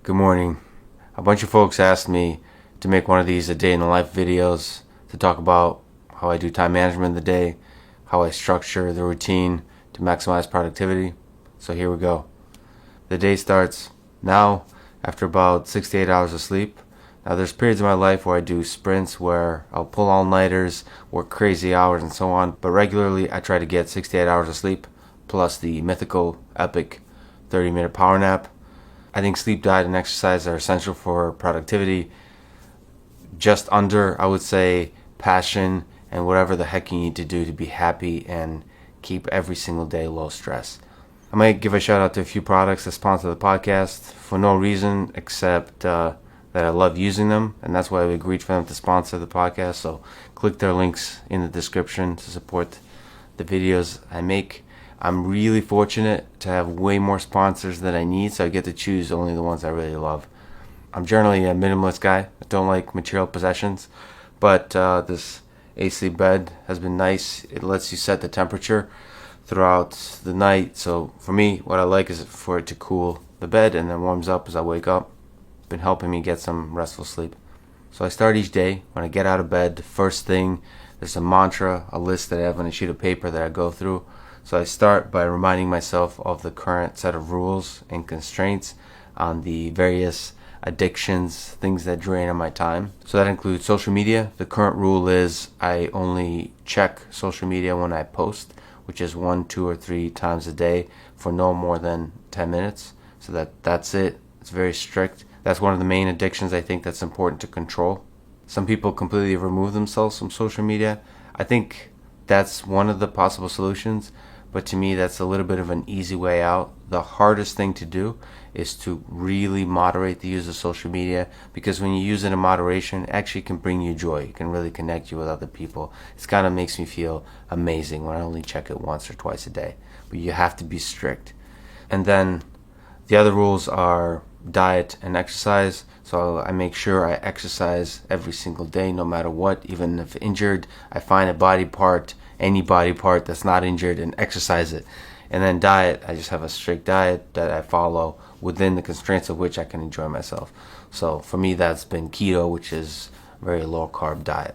Good morning. A bunch of folks asked me to make one of these a day in the life videos to talk about how I do time management in the day, how I structure the routine to maximize productivity. So here we go. The day starts now after about 6 to 8 hours of sleep. Now there's periods in my life where I do sprints where I'll pull all-nighters, work crazy hours and so on, but regularly I try to get 6 to 8 hours of sleep plus the mythical, epic 30-minute power nap. I think sleep, diet, and exercise are essential for productivity. Just under, I would say, passion and whatever the heck you need to do to be happy and keep every single day low stress. I might give a shout out to a few products that sponsor the podcast for no reason except that I love using them, and that's why we agreed for them to sponsor the podcast. So click their links in the description to support the videos I make. I'm really fortunate to have way more sponsors than I need, so I get to choose only the ones I really love. I'm generally a minimalist guy. I don't like material possessions, but this AC bed has been nice. It lets you set the temperature throughout the night. So for me, what I like is for it to cool the bed and then warms up as I wake up. It's been helping me get some restful sleep. So I start each day when I get out of bed. First thing, there's a mantra, a list that I have on a sheet of paper that I go through. So I start by reminding myself of the current set of rules and constraints on the various addictions, things that drain on my time. So that includes social media. The current rule is I only check social media when I post, which is 1, 2, or 3 times a day for no more than 10 minutes. So that's it. It's very strict. That's one of the main addictions I think that's important to control. Some people completely remove themselves from social media. I think that's one of the possible solutions. But to me, that's a little bit of an easy way out. The hardest thing to do is to really moderate the use of social media, because when you use it in moderation, it actually can bring you joy. It can really connect you with other people. It kind of makes me feel amazing when I only check it once or twice a day. But you have to be strict. And then the other rules are diet and exercise. So I make sure I exercise every single day, no matter what. Even if injured, I find a body part, any body part that's not injured, and exercise it. And then diet, I just have a strict diet that I follow within the constraints of which I can enjoy myself. So for me, that's been keto, which is a very low carb diet.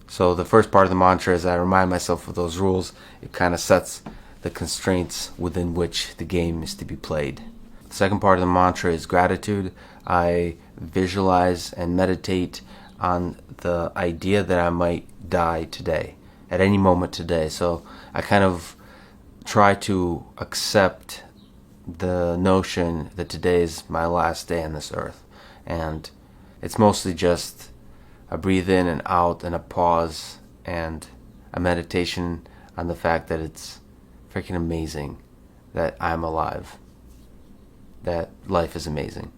So the first part of the mantra is I remind myself of those rules. It kind of sets the constraints within which the game is to be played. The second part of the mantra is gratitude. I visualize and meditate on the idea that I might die today, at any moment today. So I kind of try to accept the notion that today is my last day on this earth. And it's mostly just a breathe in and out and a pause and a meditation on the fact that it's freaking amazing that I'm alive, that life is amazing.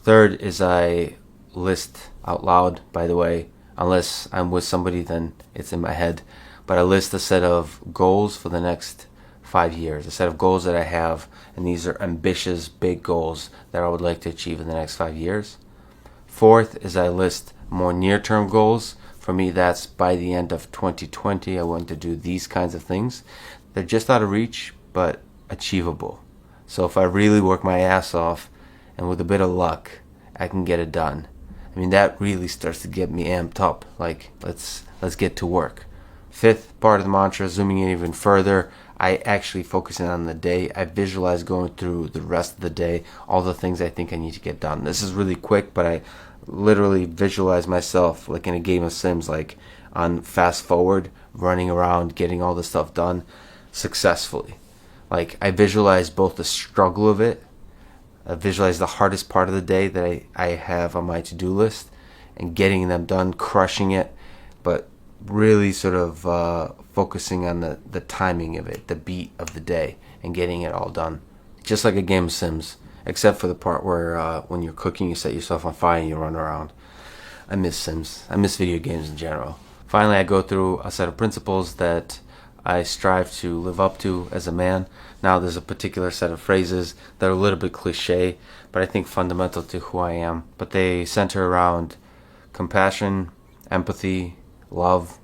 Third is I list out loud, by the way. Unless I'm with somebody, then it's in my head. But I list a set of goals for the next 5 years, a set of goals that I have, and these are ambitious, big goals that I would like to achieve in the next 5 years. Fourth is I list more near-term goals. For me, that's by the end of 2020, I want to do these kinds of things. They're just out of reach, but achievable. So if I really work my ass off, and with a bit of luck, I can get it done. I mean, that really starts to get me amped up. Like, let's get to work. Fifth part of the mantra, zooming in even further, I actually focus in on the day. I visualize going through the rest of the day, all the things I think I need to get done. This is really quick, but I literally visualize myself like in a game of Sims, like on fast forward, running around, getting all this stuff done successfully. Like, I visualize both the struggle of it, I visualize the hardest part of the day that I have on my to-do list and getting them done, crushing it, but really sort of focusing on the timing of it, the beat of the day, and getting it all done. Just like a game of Sims, except for the part where when you're cooking, you set yourself on fire and you run around. I miss Sims. I miss video games in general. Finally, I go through a set of principles that I strive to live up to as a man. Now, there's a particular set of phrases that are a little bit cliche, but I think fundamental to who I am. But they center around compassion, empathy, love,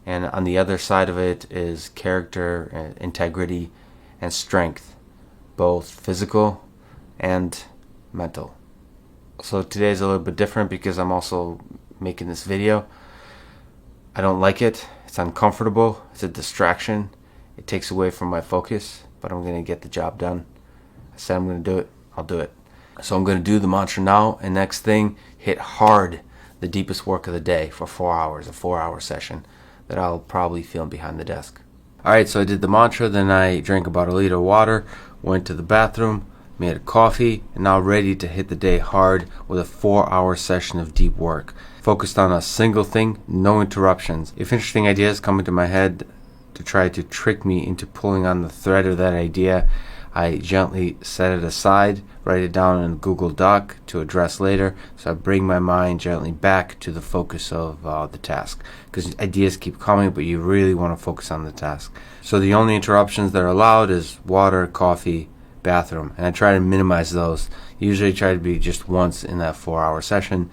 and on the other side of it is character, integrity, and strength, both physical and mental. So today's a little bit different because I'm also making this video. I don't like it. It's uncomfortable. It's a distraction. It takes away from my focus, but I'm going to get the job done. I said I'm going to do it. I'll do it. So I'm going to do the mantra now, and next thing, hit hard the deepest work of the day for 4 hours, a 4-hour session that I'll probably film behind the desk. Alright, so I did the mantra, then I drank about 1 liter of water, went to the bathroom, made a coffee, and now ready to hit the day hard with a 4-hour session of deep work. Focused on a single thing, no interruptions. If interesting ideas come into my head to try to trick me into pulling on the thread of that idea, I gently set it aside, write it down in a Google Doc to address later, so I bring my mind gently back to the focus of the task. Because ideas keep coming, but you really want to focus on the task. So the only interruptions that are allowed is water, coffee, bathroom, and I try to minimize those. Usually try to be just once in that 4-hour session.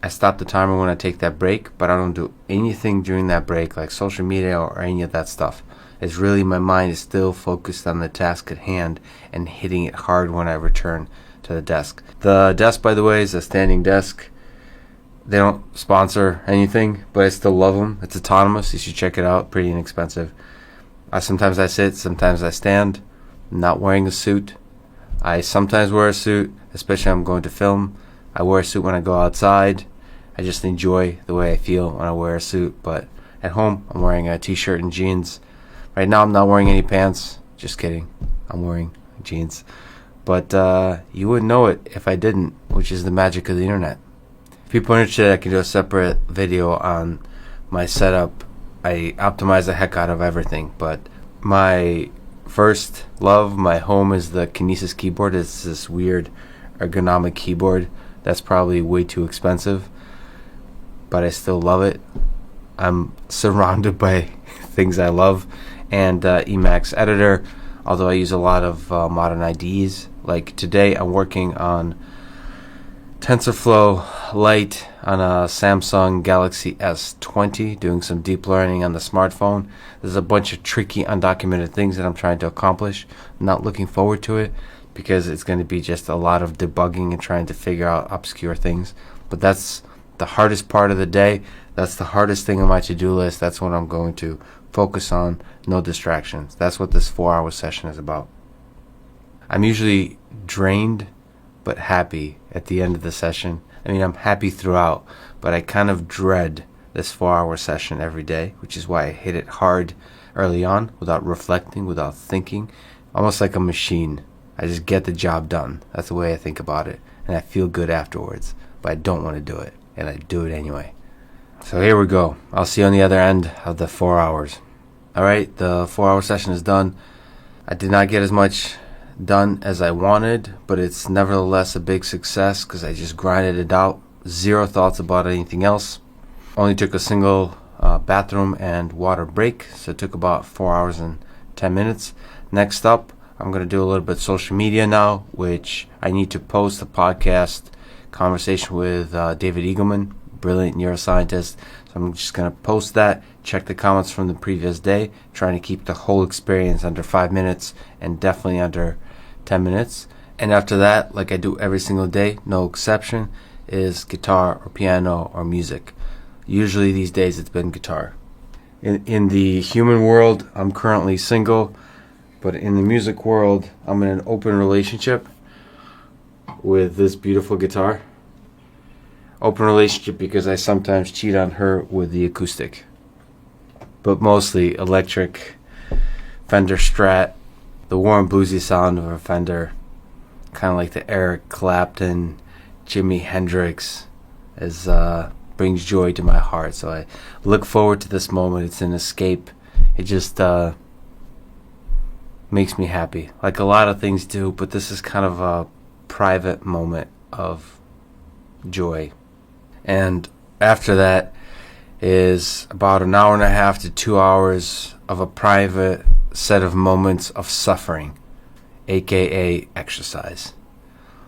I stop the timer when I take that break, but I don't do anything during that break like social media or any of that stuff. It's really my mind is still focused on the task at hand and hitting it hard when I return to the desk. The desk, by the way, is a standing desk. They don't sponsor anything, but I still love them. It's autonomous. You should check it out. Pretty inexpensive. Sometimes I sit, sometimes I stand. I'm not wearing a suit. I sometimes wear a suit, especially when I'm going to film. I wear a suit when I go outside. I just enjoy the way I feel when I wear a suit. But at home, I'm wearing a t-shirt and jeans. Right now, I'm not wearing any pants. Just kidding. I'm wearing jeans. But you wouldn't know it if I didn't, which is the magic of the internet. If people are interested, I can do a separate video on my setup. I optimize the heck out of everything. But my first love, my home, is the Kinesis keyboard. It's this weird ergonomic keyboard that's probably way too expensive, but I still love it. I'm surrounded by things I love. And Emacs editor, although I use a lot of modern IDEs. Like today I'm working on TensorFlow Lite on a Samsung Galaxy S20, doing some deep learning on the smartphone. There's a bunch of tricky undocumented things that I'm trying to accomplish. I'm not looking forward to it because it's going to be just a lot of debugging and trying to figure out obscure things. But that's the hardest part of the day. That's the hardest thing on my to-do list. That's what I'm going to focus on. No distractions. That's what this 4-hour session is about. I'm usually drained but happy at the end of the session. I mean, I'm happy throughout, but I kind of dread this 4-hour session every day, which is why I hit it hard early on without reflecting, without thinking, almost like a machine. I just get the job done. That's the way I think about it, and I feel good afterwards, but I don't want to do it, and I do it anyway. So here we go. I'll see you on the other end of the 4 hours. Alright, the 4-hour session is done. I did not get as much done as I wanted, but it's nevertheless a big success because I just grinded it out. Zero thoughts about anything else. Only took a single bathroom and water break, so it took about 4 hours and 10 minutes. Next up, I'm going to do a little bit of social media now, which I need to post a podcast conversation with David Eagleman, brilliant neuroscientist. So I'm just going to post that, check the comments from the previous day, trying to keep the whole experience under 5 minutes and definitely under 10 minutes. And after that, like I do every single day, no exception, is guitar or piano or music. Usually these days it's been guitar. In the human world, I'm currently single, but in the music world, I'm in an open relationship with this beautiful guitar. Open relationship because I sometimes cheat on her with the acoustic, but mostly electric Fender Strat, the warm bluesy sound of a Fender, kind of like the Eric Clapton, Jimi Hendrix, brings joy to my heart. So I look forward to this moment. It's an escape. It just makes me happy, like a lot of things do, but this is kind of a private moment of joy. And after that is about an hour and a half to 2 hours of a private set of moments of suffering, aka exercise.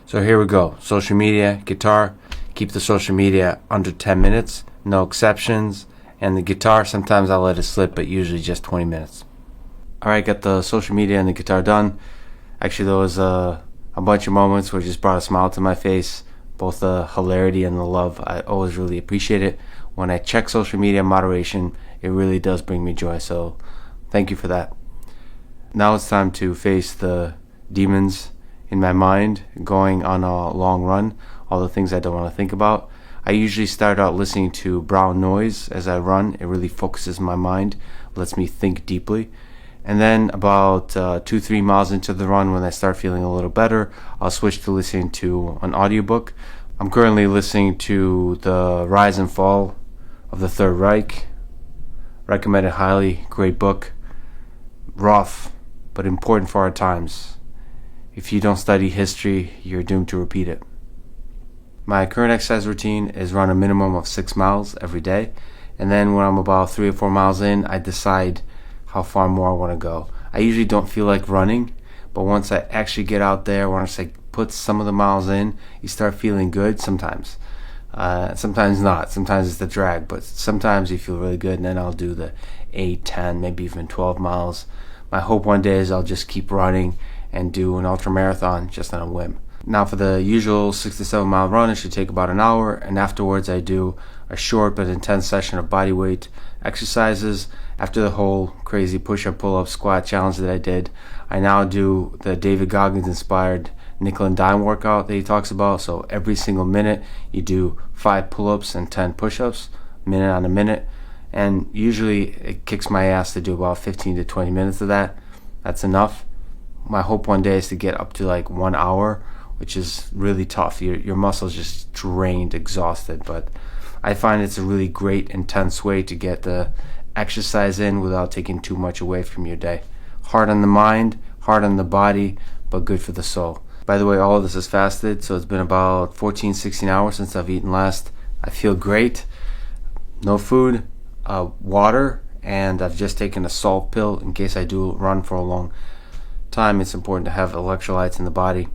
So here we go. Social media, guitar. Keep the social media under 10 minutes, no exceptions. And the guitar, sometimes I'll let it slip, but usually just 20 minutes. Alright, got the social media and the guitar done. Actually, there was a bunch of moments where it just brought a smile to my face. both the hilarity and the love. I always really appreciate it. When I check social media in moderation, it really does bring me joy. So thank you for that. Now it's time to face the demons in my mind going on a long run, all the things I don't want to think about. I usually start out listening to brown noise as I run. It really focuses my mind, lets me think deeply. And then about 2-3 miles into the run, when I start feeling a little better, I'll switch to listening to an audiobook. I'm currently listening to The Rise and Fall of the Third Reich. Recommend it highly. Great book. Rough, but important for our times. If you don't study history, you're doomed to repeat it. My current exercise routine is run a minimum of 6 miles every day. And then when I'm about 3 or 4 miles in, I decide how far more I want to go. I usually don't feel like running, but once I actually get out there, once I put some of the miles in, you start feeling good sometimes. Sometimes not. Sometimes it's the drag, but sometimes you feel really good, and then I'll do the 8, 10, maybe even 12 miles. My hope one day is I'll just keep running and do an ultra marathon just on a whim. Now for the usual 6 to 7 mile run, it should take about an hour, and afterwards I do a short but intense session of body weight exercises. After the whole crazy push-up, pull-up, squat challenge that I did, I now do the David Goggins inspired nickel and dime workout that he talks about. So every single minute you do 5 pull-ups and 10 push-ups, minute on a minute, and usually it kicks my ass to do about 15 to 20 minutes of that. That's enough. My hope one day is to get up to like 1 hour, which is really tough. Your muscles just drained, exhausted, but I find it's a really great, intense way to get the exercise in without taking too much away from your day. Hard on the mind, hard on the body, but good for the soul. By the way, all of this is fasted, so it's been about 14, 16 hours since I've eaten last. I feel great. No food, water, and I've just taken a salt pill in case I do run for a long time. It's important to have electrolytes in the body.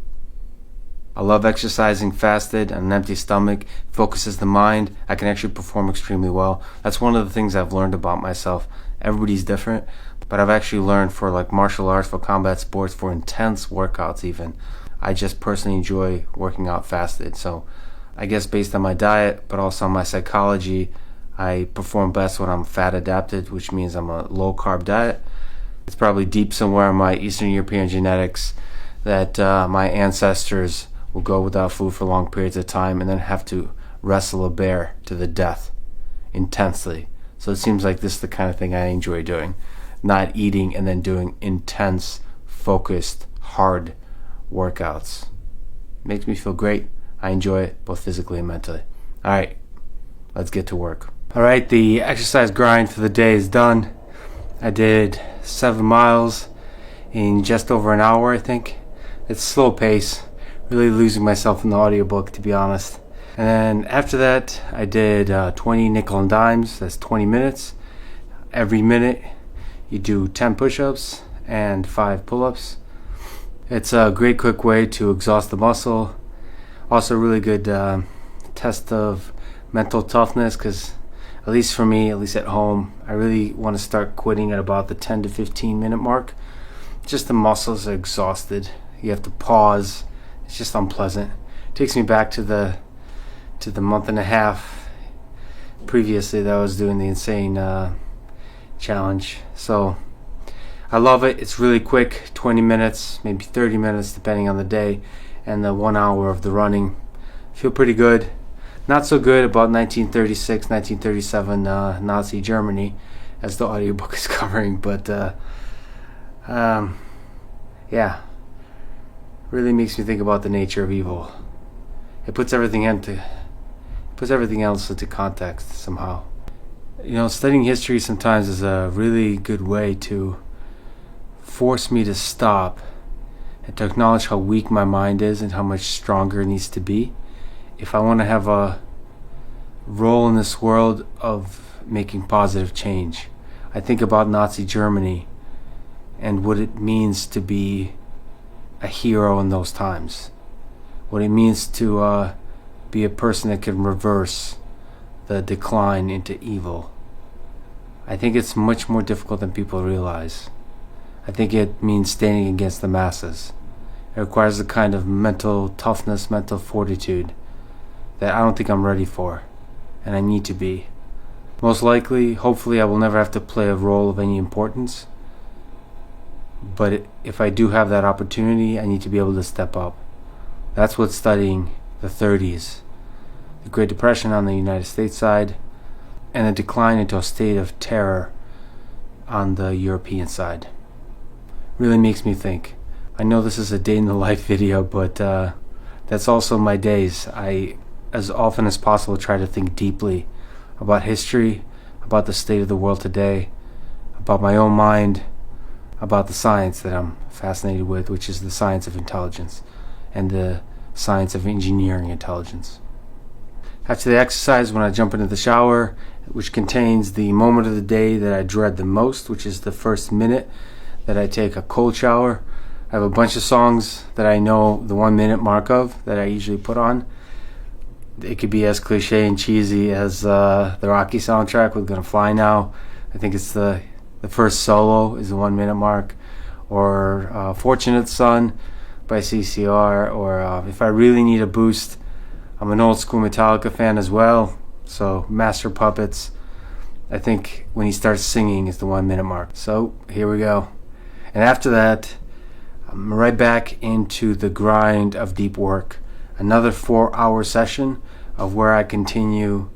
I love exercising fasted on an empty stomach. It focuses the mind. I can actually perform extremely well. That's one of the things I've learned about myself. Everybody's different, but I've actually learned for like martial arts, for combat sports, for intense workouts even, I just personally enjoy working out fasted. So I guess based on my diet, but also on my psychology, I perform best when I'm fat adapted, which means I'm a low carb diet. It's probably deep somewhere in my Eastern European genetics that my ancestors will go without food for long periods of time and then have to wrestle a bear to the death intensely. So it seems like this is the kind of thing I enjoy doing. Not eating and then doing intense, focused, hard workouts. Makes me feel great. I enjoy it both physically and mentally. Alright, let's get to work. Alright, the exercise grind for the day is done. I did 7 miles in just over an hour, I think. It's slow pace. Really losing myself in the audiobook, to be honest. And then after that, I did 20 nickel and dimes. That's 20 minutes. Every minute, you do 10 push-ups and 5 pull-ups. It's a great quick way to exhaust the muscle. Also a really good test of mental toughness, because at least for me, at least at home, I really want to start quitting at about the 10 to 15 minute mark. Just the muscles are exhausted. You have to pause. It's just unpleasant. It takes me back to the month and a half previously that I was doing the insane challenge. So I love it. It's really quick, 20 minutes, maybe 30 minutes depending on the day, and the 1 hour of the running. Feel pretty good. Not so good about 1936, 1937 Nazi Germany, as the audiobook is covering, but yeah, really makes me think about the nature of evil. It puts everything else into context somehow. You know, studying history sometimes is a really good way to force me to stop and to acknowledge how weak my mind is and how much stronger it needs to be if I want to have a role in this world of making positive change. I think about Nazi Germany and what it means to be a hero in those times. What it means to be a person that can reverse the decline into evil. I think it's much more difficult than people realize. I think it means standing against the masses. It requires a kind of mental toughness, mental fortitude that I don't think I'm ready for, and I need to be. Most likely, hopefully, I will never have to play a role of any importance. But if I do have that opportunity, I need to be able to step up. That's what studying the 30s, the Great Depression on the United States side, and a decline into a state of terror on the European side, really makes me think. I know this is a day in the life video, but that's also my days. I, as often as possible, try to think deeply about history, about the state of the world today, about my own mind, about the science that I'm fascinated with, which is the science of intelligence and the science of engineering intelligence. After the exercise, when I jump into the shower, which contains the moment of the day that I dread the most, which is the first minute that I take a cold shower, I have a bunch of songs that I know the 1 minute mark of that I usually put on. It could be as cliche and cheesy as the Rocky soundtrack with Gonna Fly Now. I think it's the first solo is the 1 minute mark. Or Fortunate Son by CCR. Or if I really need a boost, I'm an old school Metallica fan as well. So Master Puppets, I think when he starts singing is the 1 minute mark. So here we go. And after that, I'm right back into the grind of deep work. Another 4-hour session of where I continue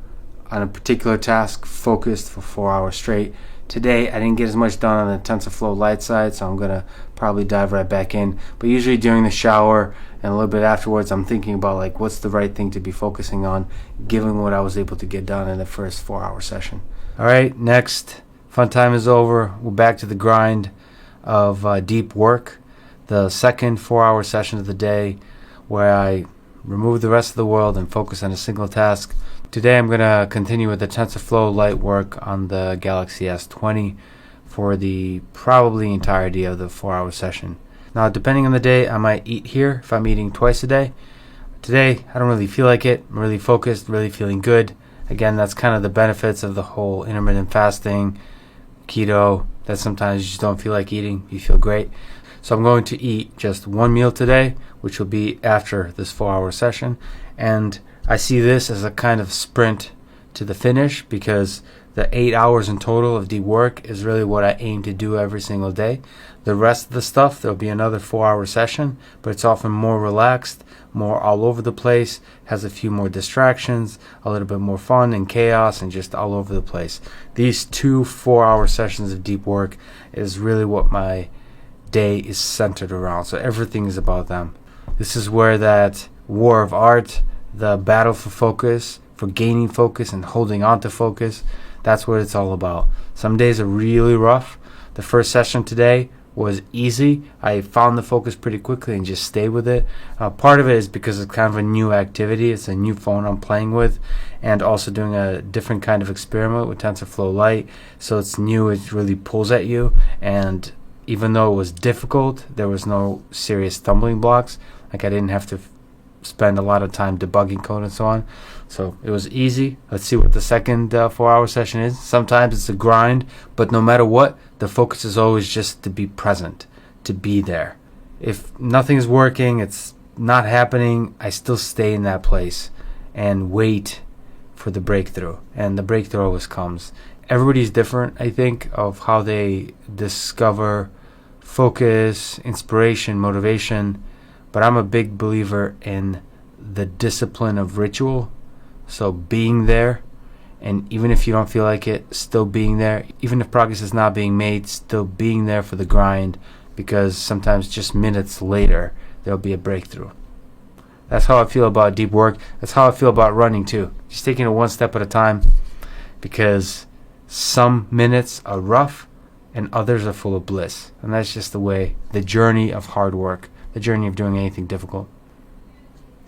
on a particular task focused for 4 hours straight. Today I didn't get as much done on the TensorFlow Lite side, so I'm going to probably dive right back in. But usually during the shower and a little bit afterwards, I'm thinking about like what's the right thing to be focusing on given what I was able to get done in the first 4-hour session. Alright, next. Fun time is over. We're back to the grind of deep work. The second 4-hour session of the day where I remove the rest of the world and focus on a single task. Today I'm going to continue with the TensorFlow Lite work on the Galaxy S20 for the probably entirety of the 4-hour session. Now, depending on the day, I might eat here if I'm eating twice a day. Today, I don't really feel like it. I'm really focused, really feeling good. Again, that's kind of the benefits of the whole intermittent fasting, keto, that sometimes you just don't feel like eating. You feel great. So I'm going to eat just one meal today, which will be after this 4-hour session. And I see this as a kind of sprint to the finish because the 8 hours in total of deep work is really what I aim to do every single day. The rest of the stuff, there'll be another 4-hour session, but it's often more relaxed, more all over the place, has a few more distractions, a little bit more fun and chaos, and just all over the place. These 2 4-hour sessions of deep work is really what my day is centered around. So everything is about them. This is where that war of art, the battle for focus, for gaining focus and holding on to focus, that's what it's all about. Some days are really rough. The first session today was easy. I found the focus pretty quickly and just stayed with it. Part of it is because it's kind of a new activity. It's a new phone I'm playing with, and also doing a different kind of experiment with TensorFlow Lite. So it's new. It really pulls at you, and even though it was difficult, there was no serious stumbling blocks. Like I didn't have to spend a lot of time debugging code and so on. So it was easy. Let's see what the second 4-hour session is. Sometimes it's a grind, but no matter what, the focus is always just to be present, to be there. If nothing is working, it's not happening, I still stay in that place and wait for the breakthrough. And the breakthrough always comes. Everybody's different, I think, of how they discover focus, inspiration, motivation. But I'm a big believer in the discipline of ritual. So being there, and even if you don't feel like it, still being there. Even if progress is not being made, still being there for the grind, because sometimes just minutes later, there'll be a breakthrough. That's how I feel about deep work. That's how I feel about running too. Just taking it one step at a time, because some minutes are rough and others are full of bliss. And that's just the way, the journey of hard work, the journey of doing anything difficult.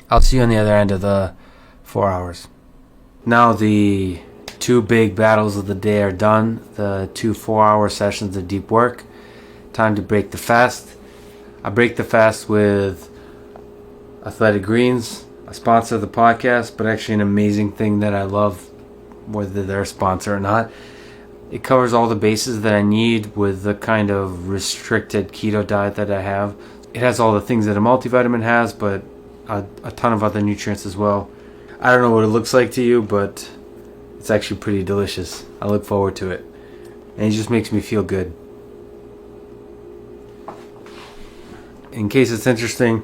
I'll see you on the other end of the 4 hours. Now the 2 big battles of the day are done. The 2 4-hour sessions of deep work. Time to break the fast. I break the fast with Athletic Greens, a sponsor of the podcast, but actually an amazing thing that I love, whether they're a sponsor or not. It covers all the bases that I need with the kind of restricted keto diet that I have. It has all the things that a multivitamin has, but a ton of other nutrients as well. I don't know what it looks like to you, but it's actually pretty delicious. I look forward to it. And it just makes me feel good. In case it's interesting,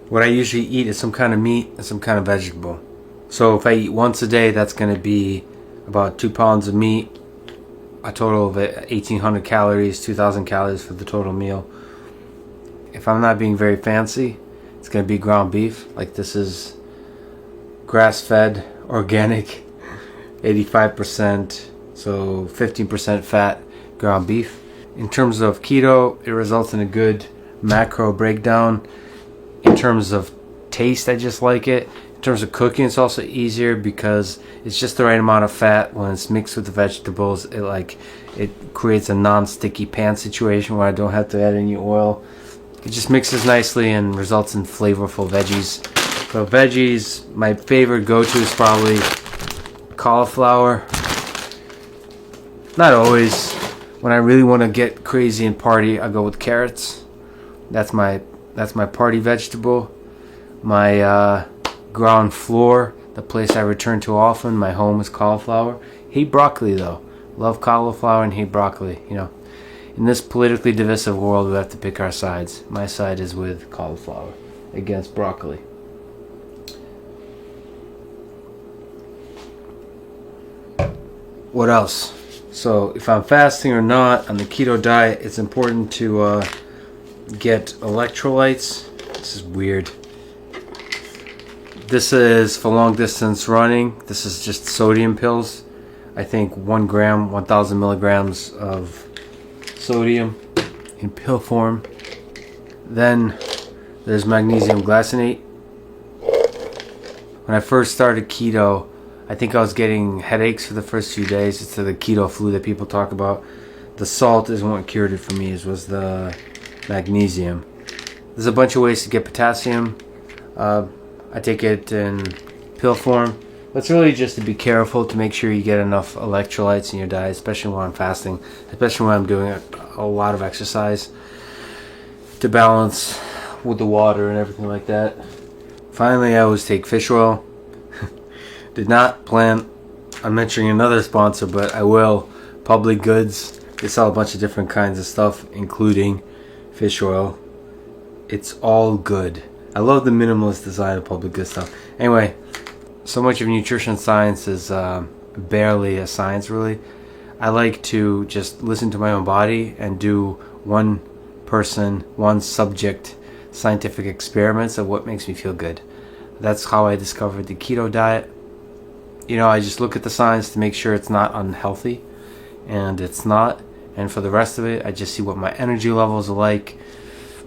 what I usually eat is some kind of meat and some kind of vegetable. So if I eat once a day, that's going to be about 2 pounds of meat, a total of 1,800 calories, 2,000 calories for the total meal. If I'm not being very fancy, it's going to be ground beef. Like this is grass-fed, organic, 85%, so 15% fat ground beef. In terms of keto, it results in a good macro breakdown. In terms of taste, I just like it. In terms of cooking, it's also easier because it's just the right amount of fat. When it's mixed with the vegetables, it creates a non-sticky pan situation where I don't have to add any oil. It just mixes nicely and results in flavorful veggies. So veggies, my favorite go-to is probably cauliflower. Not always. When I really want to get crazy and party, I go with carrots. That's my party vegetable. My ground floor, the place I return to often, my home, is cauliflower. Hate broccoli though. Love cauliflower and hate broccoli. You know, in this politically divisive world, we have to pick our sides. My side is with cauliflower against broccoli. What else? So if I'm fasting or not on the keto diet, it's important to get electrolytes. This is weird. This is for long distance running. This is just sodium pills. I think 1 gram, 1,000 milligrams of sodium in pill form. Then there's magnesium glycinate. When I first started keto, I think I was getting headaches for the first few days. It's the keto flu that people talk about. The salt isn't what cured it for me. It was the magnesium. There's a bunch of ways to get potassium. I take it in pill form. It's really just to be careful to make sure you get enough electrolytes in your diet, especially when I'm fasting, especially when I'm doing a lot of exercise, to balance with the water and everything like that. Finally, I always take fish oil. Did not plan on mentioning another sponsor, but I will. Public Goods. They sell a bunch of different kinds of stuff, including fish oil. It's all good. I love the minimalist design of Public Goods stuff. Anyway, so much of nutrition science is barely a science, really. I like to just listen to my own body and do one person, one subject scientific experiments of what makes me feel good. That's how I discovered the keto diet. You know, I just look at the science to make sure it's not unhealthy, and it's not. And for the rest of it, I just see what my energy levels are like,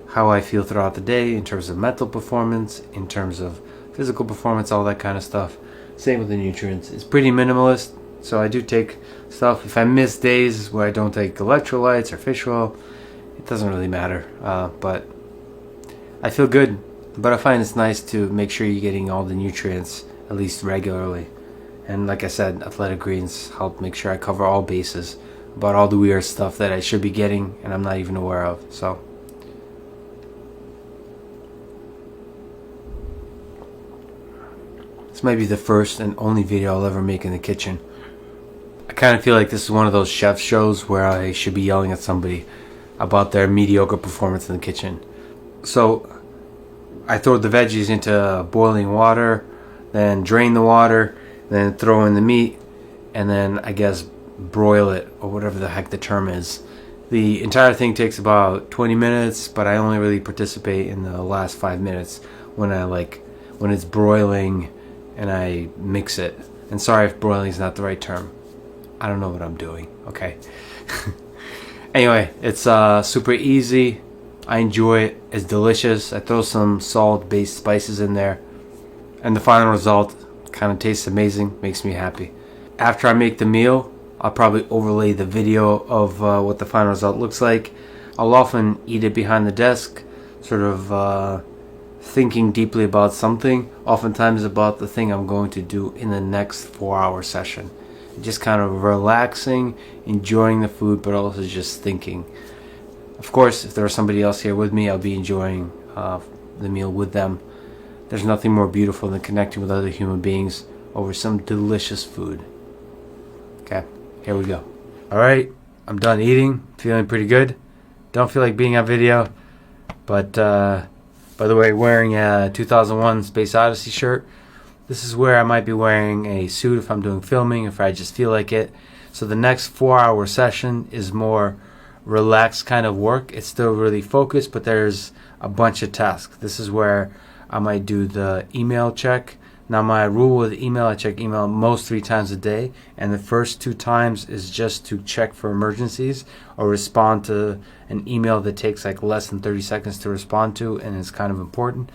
how I feel throughout the day in terms of mental performance, in terms of physical performance, all that kind of stuff. Same with the nutrients. It's pretty minimalist, so I do take stuff. If I miss days where I don't take electrolytes or fish oil, it doesn't really matter. But I feel good. But I find it's nice to make sure you're getting all the nutrients at least regularly. And like I said, Athletic Greens help make sure I cover all bases about all the weird stuff that I should be getting and I'm not even aware of. So this might be the first and only video I'll ever make in the kitchen. I kind of feel like this is one of those chef shows where I should be yelling at somebody about their mediocre performance in the kitchen. So I throw the veggies into boiling water, then drain the water, then throw in the meat, and then I guess broil it, or whatever the heck the term is. The entire thing takes about 20 minutes, but I only really participate in the last 5 minutes when it's broiling and I mix it. And sorry if broiling is not the right term. I don't know what I'm doing, okay? Anyway, it's super easy. I enjoy it. It's delicious. I throw some salt-based spices in there, and the final result kind of tastes amazing, makes me happy. After I make the meal, I'll probably overlay the video of what the final result looks like. I'll often eat it behind the desk, sort of thinking deeply about something, oftentimes about the thing I'm going to do in the next 4-hour session. Just kind of relaxing, enjoying the food, but also just thinking. Of course, if there was somebody else here with me, I'll be enjoying the meal with them. There's nothing more beautiful than connecting with other human beings over some delicious food. Okay, here we go. Alright, I'm done eating, feeling pretty good. Don't feel like being on video, but by the way, wearing a 2001 Space Odyssey shirt. This is where I might be wearing a suit if I'm doing filming, if I just feel like it. So the next 4-hour session is more relaxed kind of work. It's still really focused, but there's a bunch of tasks. This is where I might do the email check. Now my rule with email, I check email most 3 times a day, and the first 2 times is just to check for emergencies or respond to an email that takes like less than 30 seconds to respond to and is kind of important.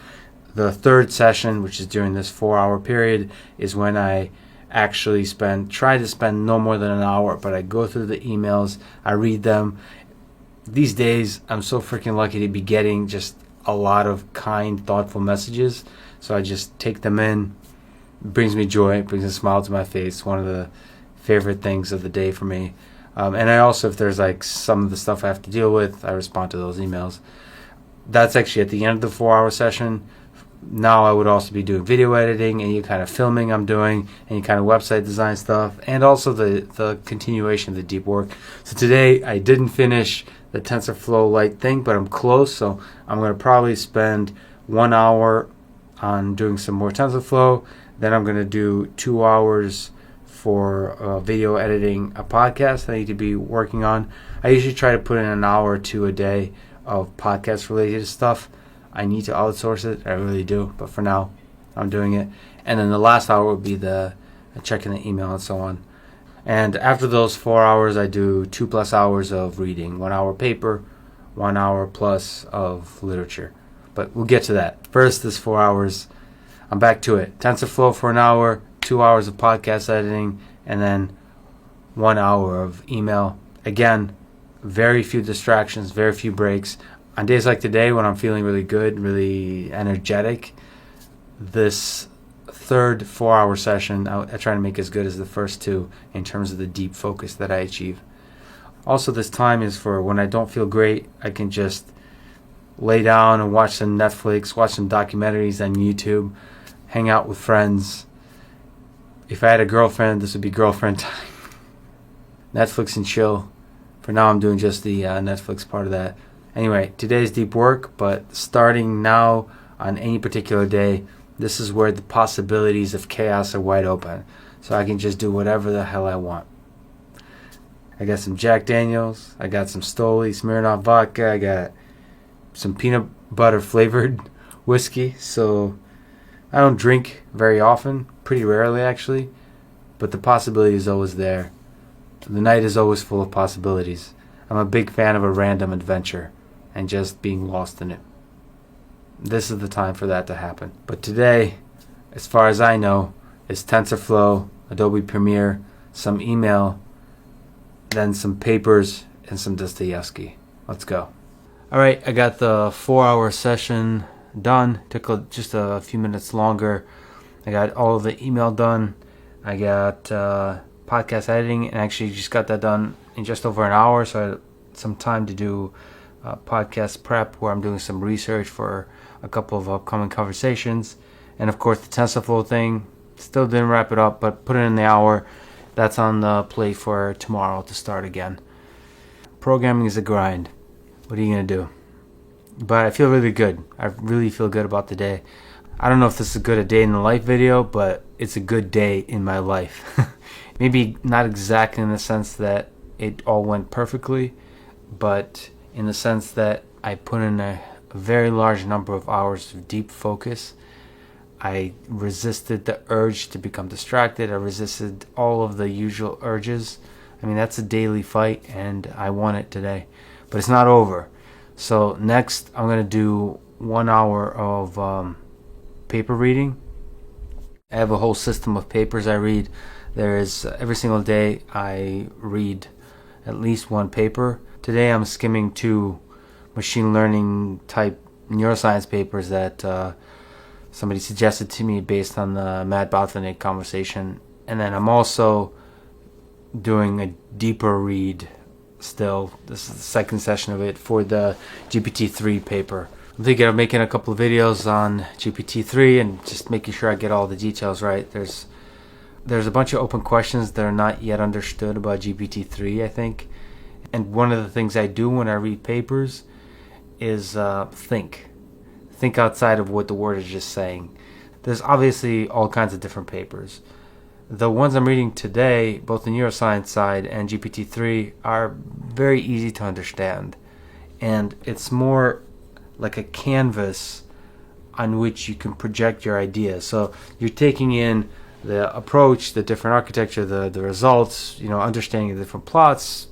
The third session, which is during this 4-hour period, is when I actually try to spend no more than an hour, but I go through the emails, I read them. These days, I'm so freaking lucky to be getting just a lot of kind, thoughtful messages. So I just take them in. It brings me joy. It brings a smile to my face. One of the favorite things of the day for me. And I also, if there's like some of the stuff I have to deal with, I respond to those emails. That's actually at the end of the 4-hour session. Now I would also be doing video editing, any kind of filming I'm doing, any kind of website design stuff, and also the continuation of the deep work. So today I didn't finish the TensorFlow Lite thing, but I'm close. So I'm going to probably spend 1 hour on doing some more TensorFlow. Then I'm going to do 2 hours for video editing a podcast that I need to be working on. I usually try to put in an hour or 2 a day of podcast related stuff. I need to outsource it, I really do, but for now I'm doing it. And then the last hour would be the checking the email and so on. And after those 4 hours, I do 2+ hours of reading, 1 hour paper, 1 hour plus of literature. But we'll get to that. First, this 4 hours, I'm back to it. TensorFlow for an hour, 2 hours of podcast editing, and then 1 hour of email. Again, very few distractions, very few breaks. On days like today, when I'm feeling really good, really energetic, this third 4-hour session, I try to make as good as the first 2 in terms of the deep focus that I achieve. Also, this time is for when I don't feel great, I can just lay down and watch some Netflix, watch some documentaries on YouTube, hang out with friends. If I had a girlfriend, this would be girlfriend time. Netflix and chill. For now, I'm doing just the Netflix part of that. Anyway, today's deep work, but starting now on any particular day, this is where the possibilities of chaos are wide open. So I can just do whatever the hell I want. I got some Jack Daniels, I got some Stoli, Smirnoff vodka, I got some peanut butter flavored whiskey. So I don't drink very often, pretty rarely actually, but the possibility is always there. The night is always full of possibilities. I'm a big fan of a random adventure and just being lost in it. This is the time for that to happen. But today, as far as I know, is TensorFlow, Adobe Premiere, some email, then some papers, and some Dostoevsky. Let's go. Alright, I got the 4-hour session done. Took just a few minutes longer. I got all of the email done. I got podcast editing, and actually just got that done in just over an hour, so I had some time to do podcast prep where I'm doing some research for a couple of upcoming conversations. And of course the TensorFlow thing, still didn't wrap it up, but put it in the hour. That's on the plate for tomorrow to start again. Programming is a grind. What are you going to do? But I feel really good. I really feel good about the day. I don't know if this is a good day in the life video, but it's a good day in my life. Maybe not exactly in the sense that it all went perfectly, but in the sense that I put in a very large number of hours of deep focus. I resisted the urge to become distracted. I resisted all of the usual urges. I mean, that's a daily fight, and I won it today. But it's not over. So next, I'm going to do 1 hour of paper reading. I have a whole system of papers I read. There is every single day I read at least one paper. Today I'm skimming 2 machine learning type neuroscience papers that somebody suggested to me based on the Matt Botvinnik conversation. And then I'm also doing a deeper read still. This is the second session of it for the GPT-3 paper. I'm thinking of making a couple of videos on GPT-3 and just making sure I get all the details right. There's a bunch of open questions that are not yet understood about GPT-3, I think. And one of the things I do when I read papers is think. Think outside of what the word is just saying. There's obviously all kinds of different papers. The ones I'm reading today, both the neuroscience side and GPT-3, are very easy to understand. And it's more like a canvas on which you can project your ideas. So you're taking in the approach, the different architecture, the results, understanding the different plots,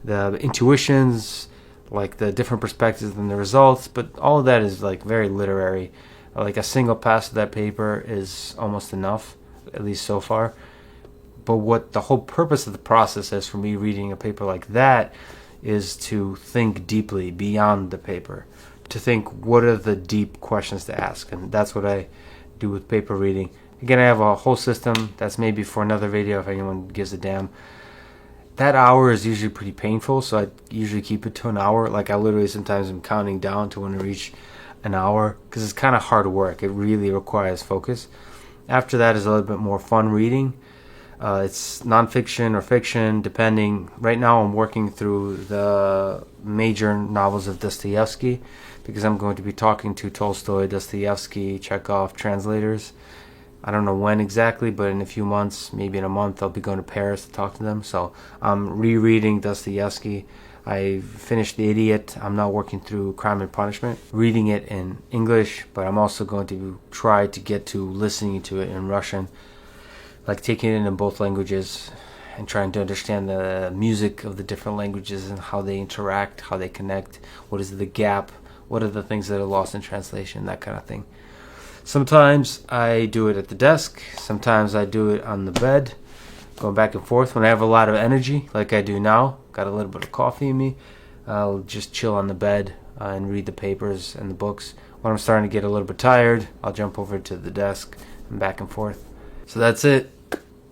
the intuitions, like the different perspectives and the results, but all of that is like very literary. Like a single pass of that paper is almost enough, at least so far. But what the whole purpose of the process is for me reading a paper like that is to think deeply beyond the paper, to think what are the deep questions to ask. And that's what I do with paper reading. Again, I have a whole system that's maybe for another video if anyone gives a damn. That hour is usually pretty painful, so I usually keep it to an hour. Like I literally sometimes am counting down to when I reach an hour, because it's kind of hard work. It really requires focus. After that is a little bit more fun reading. It's nonfiction or fiction, depending. Right now I'm working through the major novels of Dostoevsky, because I'm going to be talking to Tolstoy, Dostoevsky, Chekhov translators. I don't know when exactly, but in a few months, maybe in a month, I'll be going to Paris to talk to them. So I'm rereading Dostoevsky. I finished The Idiot. I'm now working through Crime and Punishment, reading it in English, but I'm also going to try to get to listening to it in Russian, like taking it in both languages and trying to understand the music of the different languages and how they interact, how they connect, what is the gap, what are the things that are lost in translation, that kind of thing. Sometimes I do it at the desk. Sometimes I do it on the bed, going back and forth. When I have a lot of energy, like I do now, got a little bit of coffee in me, I'll just chill on the bed and read the papers and the books. When I'm starting to get a little bit tired, I'll jump over to the desk and back and forth. So that's it.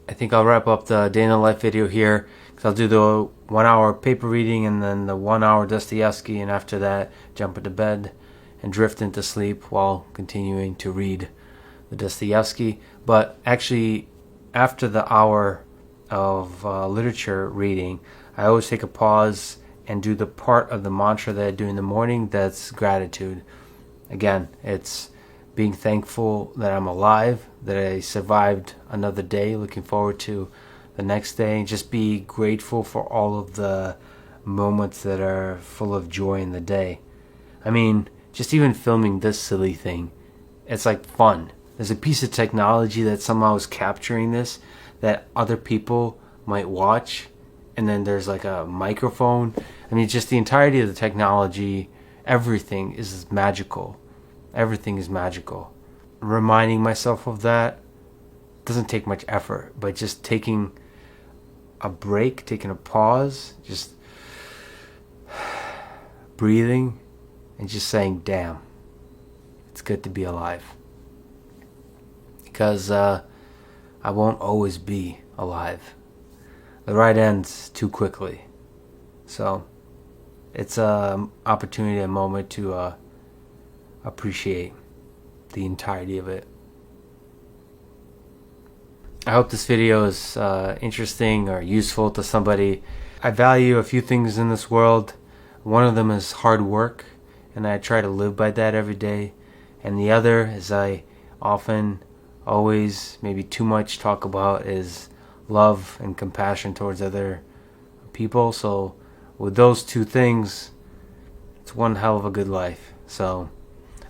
I think I'll wrap up the day in the life video here, because I'll do the 1 hour paper reading and then the 1 hour Dostoevsky, and after that jump into bed and drift into sleep while continuing to read the Dostoevsky. But actually, after the hour of literature reading, I always take a pause and do the part of the mantra that I do in the morning that's gratitude. Again, it's being thankful that I'm alive, that I survived another day, looking forward to the next day, and just be grateful for all of the moments that are full of joy in the day. I mean, just even filming this silly thing, it's like fun. There's a piece of technology that somehow is capturing this that other people might watch, and then there's like a microphone. I mean, just the entirety of the technology, everything is magical. Everything is magical. Reminding myself of that doesn't take much effort, but just taking a break, taking a pause, just breathing, and just saying, damn, it's good to be alive. Because I won't always be alive. The ride ends too quickly. So it's an opportunity, a moment to appreciate the entirety of it. I hope this video is interesting or useful to somebody. I value a few things in this world. One of them is hard work, and I try to live by that every day. And the other, as I often, always, maybe too much talk about, is love and compassion towards other people. So with those two things, it's one hell of a good life. So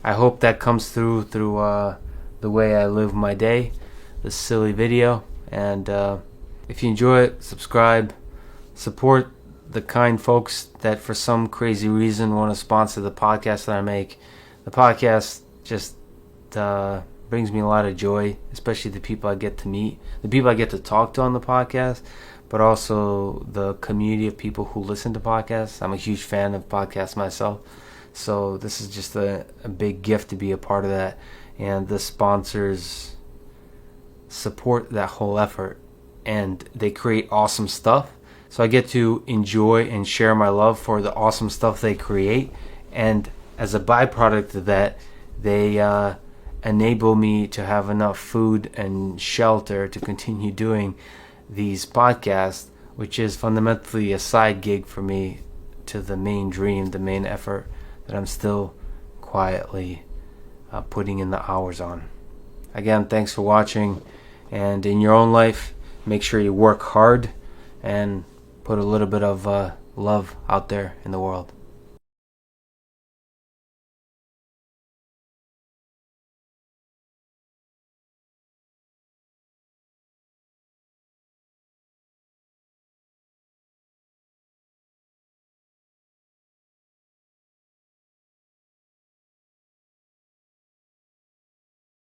I hope that comes through the way I live my day, this silly video. And if you enjoy it, subscribe, support the kind folks that for some crazy reason want to sponsor the podcast that I make. The podcast just brings me a lot of joy, especially the people I get to meet, the people I get to talk to on the podcast, but also the community of people who listen to podcasts. I'm a huge fan of podcasts myself, so this is just a big gift to be a part of that. And the sponsors support that whole effort, and they create awesome stuff. So I get to enjoy and share my love for the awesome stuff they create, and as a byproduct of that, they enable me to have enough food and shelter to continue doing these podcasts, which is fundamentally a side gig for me to the main dream, the main effort that I'm still quietly putting in the hours on. Again, thanks for watching, and in your own life, make sure you work hard and put a little bit of love out there in the world.